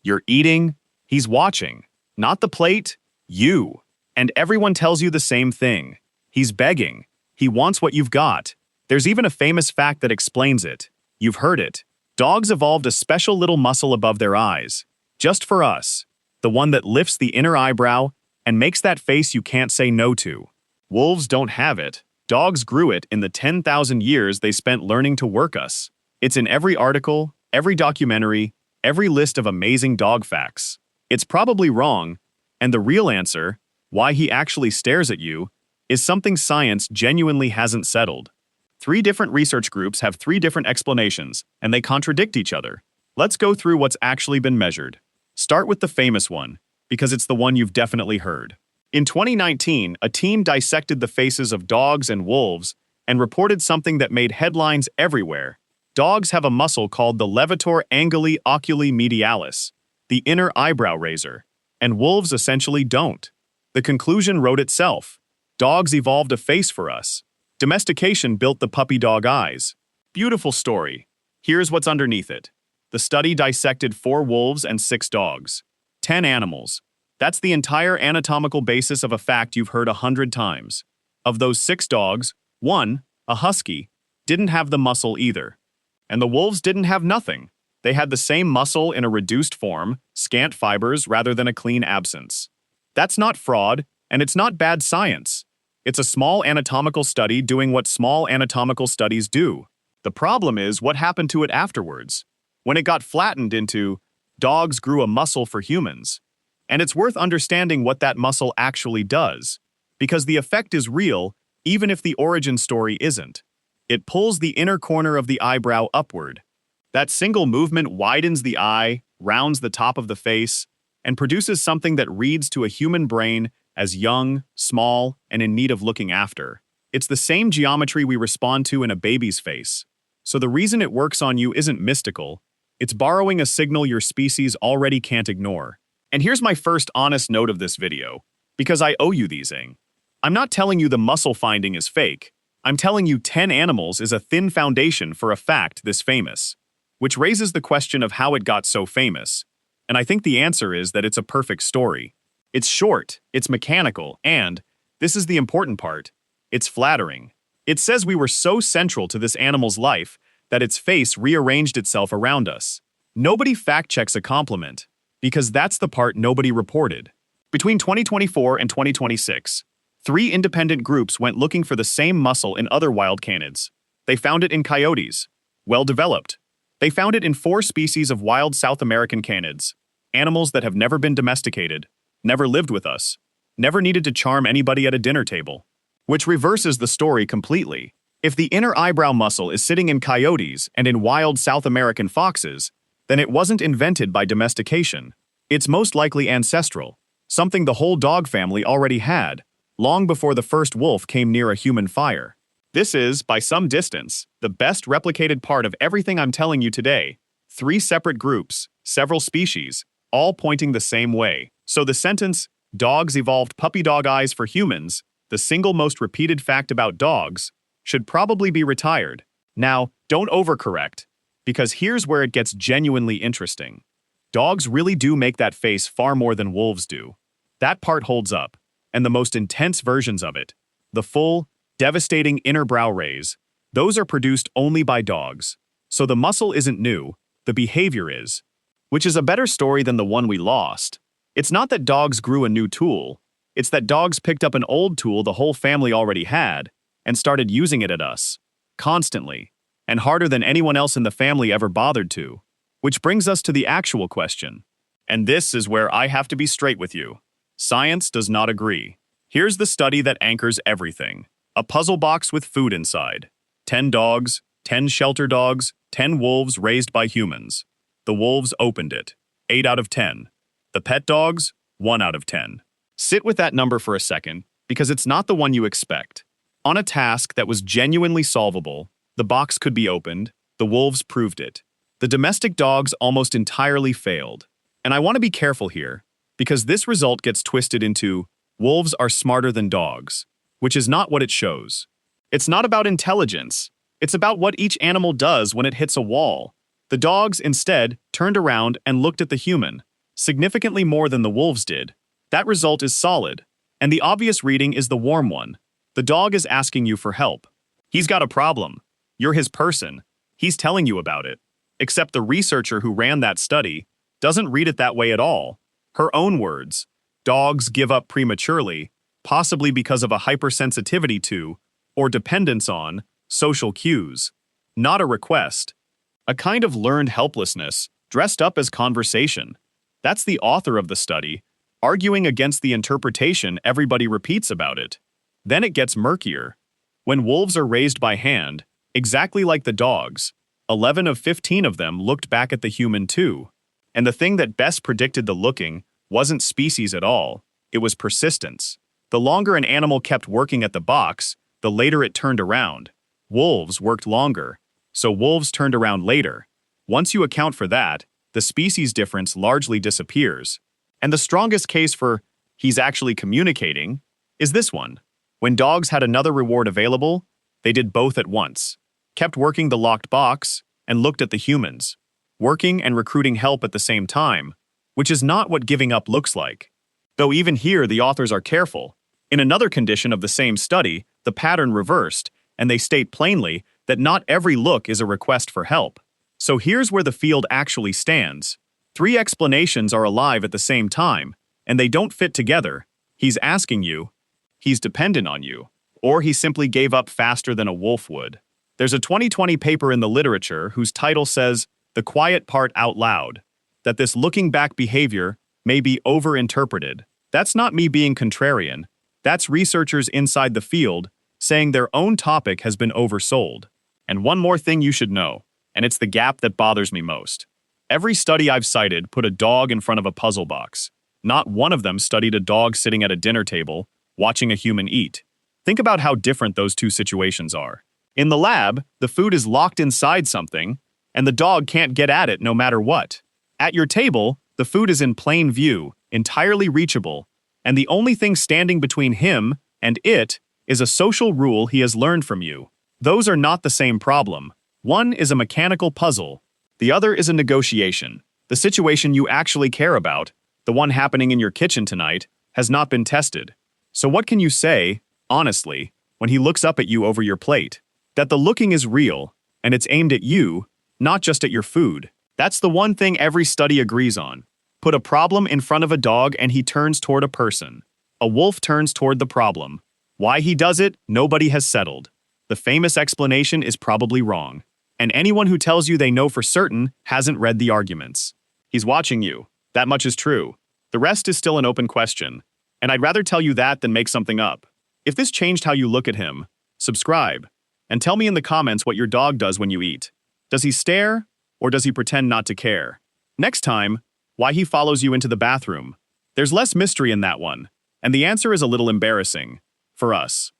You're eating, he's watching. Not the plate, you. And everyone tells you the same thing. He's begging. He wants what you've got. There's even a famous fact that explains it. You've heard it. Dogs evolved a special little muscle above their eyes. Just for us. The one that lifts the inner eyebrow and makes that face you can't say no to. Wolves don't have it. Dogs grew it in the 10,000 years they spent learning to work us. It's in every article, every documentary, every list of amazing dog facts. It's probably wrong, and the real answer, why he actually stares at you, is something science genuinely hasn't settled. 3 different research groups have 3 different explanations, and they contradict each other. Let's go through what's actually been measured. Start with the famous one, because it's the one you've definitely heard. In 2019, a team dissected the faces of dogs and wolves and reported something that made headlines everywhere. Dogs have a muscle called the levator anguli oculi medialis, the inner eyebrow raiser, and wolves essentially don't. The conclusion wrote itself. Dogs evolved a face for us. Domestication built the puppy dog eyes. Beautiful story. Here's what's underneath it. The study dissected 4 wolves and 6 dogs. 10 animals. That's the entire anatomical basis of a fact you've heard 100 times. Of those 6 dogs, 1, a husky, didn't have the muscle either. And the wolves didn't have nothing. They had the same muscle in a reduced form, scant fibers rather than a clean absence. That's not fraud, and it's not bad science. It's a small anatomical study doing what small anatomical studies do. The problem is what happened to it afterwards. When it got flattened into, dogs grew a muscle for humans. And it's worth understanding what that muscle actually does, because the effect is real, even if the origin story isn't. It pulls the inner corner of the eyebrow upward. That single movement widens the eye, rounds the top of the face, and produces something that reads to a human brain as young, small, and in need of looking after. It's the same geometry we respond to in a baby's face. So the reason it works on you isn't mystical. It's borrowing a signal your species already can't ignore. And here's my first honest note of this video, because I owe you these things. I'm not telling you the muscle finding is fake. I'm telling you 10 animals is a thin foundation for a fact this famous, which raises the question of how it got so famous. And I think the answer is that it's a perfect story. It's short, it's mechanical, and, this is the important part, it's flattering. It says we were so central to this animal's life that its face rearranged itself around us. Nobody fact-checks a compliment, because that's the part nobody reported. Between 2024 and 2026, 3 independent groups went looking for the same muscle in other wild canids. They found it in coyotes. Well developed. They found it in 4 species of wild South American canids, animals that have never been domesticated, never lived with us, never needed to charm anybody at a dinner table. Which reverses the story completely. If the inner eyebrow muscle is sitting in coyotes and in wild South American foxes, then it wasn't invented by domestication. It's most likely ancestral, something the whole dog family already had, long before the first wolf came near a human fire. This is, by some distance, the best replicated part of everything I'm telling you today. 3 separate groups, several species, all pointing the same way. So the sentence, dogs evolved puppy dog eyes for humans, the single most repeated fact about dogs, should probably be retired. Now, don't overcorrect, because here's where it gets genuinely interesting. Dogs really do make that face far more than wolves do. That part holds up, and the most intense versions of it, the full, devastating inner brow raise, those are produced only by dogs. So the muscle isn't new, the behavior is, which is a better story than the one we lost. It's not that dogs grew a new tool, it's that dogs picked up an old tool the whole family already had and started using it at us, constantly, and harder than anyone else in the family ever bothered to. Which brings us to the actual question. And this is where I have to be straight with you. Science does not agree. Here's the study that anchors everything. A puzzle box with food inside. 10 dogs, 10 shelter dogs, 10 wolves raised by humans. The wolves opened it. 8 out of 10. The pet dogs, 1 out of 10. Sit with that number for a second, because it's not the one you expect. On a task that was genuinely solvable, the box could be opened, the wolves proved it. The domestic dogs almost entirely failed. And I want to be careful here, because this result gets twisted into, wolves are smarter than dogs, which is not what it shows. It's not about intelligence. It's about what each animal does when it hits a wall. The dogs, instead, turned around and looked at the human. significantly more than the wolves did. That result is solid, and the obvious reading is the warm one. The dog is asking you for help. He's got a problem. You're his person. He's telling you about it. Except the researcher who ran that study doesn't read it that way at all. Her own words: dogs give up prematurely, possibly because of a hypersensitivity to, or dependence on, social cues. Not a request. A kind of learned helplessness, dressed up as conversation. That's the author of the study, arguing against the interpretation everybody repeats about it. Then it gets murkier. When wolves are raised by hand, exactly like the dogs, 11 of 15 of them looked back at the human too. And the thing that best predicted the looking wasn't species at all, it was persistence. The longer an animal kept working at the box, the later it turned around. Wolves worked longer, so wolves turned around later. Once you account for that, the species difference largely disappears. And the strongest case for he's actually communicating is this one. When dogs had another reward available, they did both at once. Kept working the locked box and looked at the humans. Working and recruiting help at the same time, which is not what giving up looks like. Though even here the authors are careful. In another condition of the same study, the pattern reversed, and they state plainly that not every look is a request for help. So here's where the field actually stands. 3 explanations are alive at the same time, and they don't fit together. He's asking you, he's dependent on you, or he simply gave up faster than a wolf would. There's a 2020 paper in the literature whose title says, "The quiet part out loud," that this looking back behavior may be overinterpreted. That's not me being contrarian. That's researchers inside the field saying their own topic has been oversold. And one more thing you should know, and it's the gap that bothers me most. Every study I've cited put a dog in front of a puzzle box. Not one of them studied a dog sitting at a dinner table, watching a human eat. Think about how different those two situations are. In the lab, the food is locked inside something, and the dog can't get at it no matter what. At your table, the food is in plain view, entirely reachable, and the only thing standing between him and it is a social rule he has learned from you. Those are not the same problem. One is a mechanical puzzle. The other is a negotiation. The situation you actually care about, the one happening in your kitchen tonight, has not been tested. So what can you say, honestly, when he looks up at you over your plate? That the looking is real, and it's aimed at you, not just at your food. That's the one thing every study agrees on. Put a problem in front of a dog and he turns toward a person. A wolf turns toward the problem. Why he does it, nobody has settled. The famous explanation is probably wrong. And anyone who tells you they know for certain hasn't read the arguments. He's watching you. That much is true. The rest is still an open question. And I'd rather tell you that than make something up. If this changed how you look at him, subscribe. And tell me in the comments what your dog does when you eat. Does he stare, or does he pretend not to care? Next time, why he follows you into the bathroom. There's less mystery in that one, and the answer is a little embarrassing. For us.